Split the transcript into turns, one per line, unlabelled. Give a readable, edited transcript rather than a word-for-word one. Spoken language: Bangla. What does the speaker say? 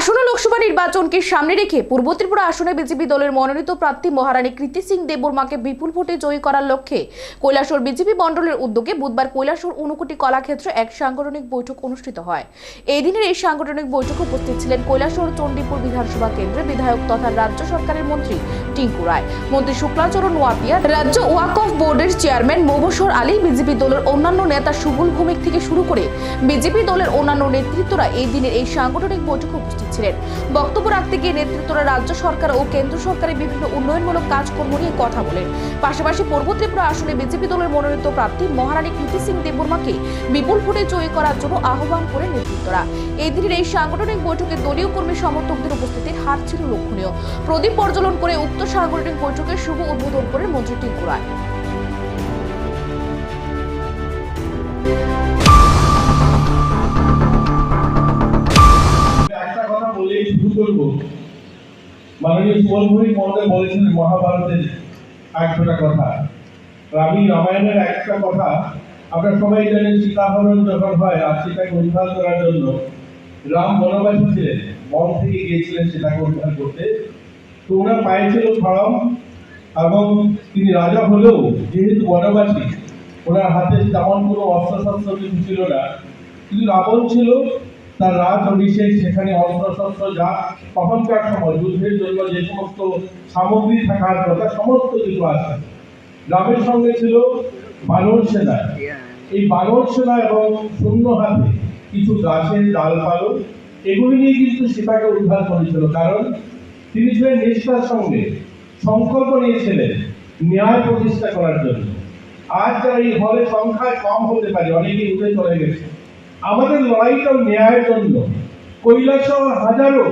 আসন্ন লোকসভা নির্বাচনকে সামনে রেখে পূর্ব ত্রিপুরা আসনে বিজেপি দলের মনোনীত প্রার্থী মহারানী কৃতি সিং দেববর্মাকে বিপুল ভোটে জয়ী করার লক্ষ্যে কৈলাসহর বিজেপি মণ্ডলের উদ্যোগে বুধবার কৈলাসহর ঊনকোটি কলাক্ষেত্রে এক সাংগঠনিক বৈঠক অনুষ্ঠিত হয়। এই দিনের এই সাংগঠনিক বৈঠকে উপস্থিত ছিলেন কৈলাসহর চণ্ডীপুর বিধানসভা কেন্দ্রের বিধায়ক তথা রাজ্য সরকারের মন্ত্রী টিঙ্কু রায়, মন্ত্রী শুক্লাচরণ ওয়াপিয়া, রাজ্য ওয়াকফ বোর্ডের চেয়ারম্যান মোবসর আলী, বিজেপি দলের অন্যান্য নেতা সুবুল ভৌমিক থেকে শুরু করে বিজেপি দলের অন্যান্য নেতৃত্বরা এই দিনের এই সাংগঠনিক বৈঠকে উপস্থিত ছিলেন। বক্তব্য রাখতে গিয়ে নেতৃত্বরা রাজ্য সরকার ও কেন্দ্র সরকারের বিভিন্ন উন্নয়নমূলক কাজকর্ম নিয়ে কথা বলেন। পাশাপাশি পূর্ব ত্রিপুরা আসনে বিজেপি দলের মনোনীত প্রার্থী মহারানী কৃতি সিং দেববর্মাকে বিপুল ভোটে জয়ী করার জন্য আহ্বান করে নেতৃত্বরা। এই দিনের এই সাংগঠনিক বৈঠকে দলীয় কর্মী সমর্থকদের উপস্থিতির হার ছিল লক্ষণীয়। প্রদীপ প্রজ্বলন করে উক্ত সাংগঠনিক বৈঠকের শুভ উদ্বোধন করেন মন্ত্রী টিঙ্কু রায়।
মাননীয় সুবল ভৌমিক মহোদয় বলেছেন মহাভারতের একটা কথা, আমি রামায়ণের একটা কথা। আপনারা সবাই জানেন সীতাহরণ যখন হয় আর সেটাকে উদ্ধার করার জন্য রাম বনবাসী ছিলেন, বন থেকে গিয়েছিলেন সেটাকে উদ্ধার করতে। তো ওনার পায়ে ছিল খড়ম এবং তিনি রাজা হলেও যেহেতু বনবাসী ওনার হাতে তেমন কোনো অস্ত্রশস্ত্র কিছু ছিল না, কিন্তু রাবণ ছিল তার রাজ অভিষেক, সেখানে অস্ত্রশস্ত্র যা তখনকার সময় যুদ্ধের জন্য যে সমস্ত সামগ্রী থাকার কথা সমস্ত কিছু আছে। রামের সঙ্গে ছিল বানর সেনা, এই বানর সেনা এবং শূন্য হাতে কিছু গাছের ডালপালা এগুলি নিয়ে কিন্তু সীতাকে উদ্ধার করেছিল, কারণ তিনি ছিলেন নিষ্ঠার সঙ্গে সংকল্প নিয়েছিলেন ন্যায় প্রতিষ্ঠা করার জন্য। আজ যারা এই হলে সংখ্যায় কম হতে পারে, অনেকেই উঠে চলে গেছে, আমাদের লড়াইটাও ন্যায়ের জন্য। কৈলাসহর হাজারো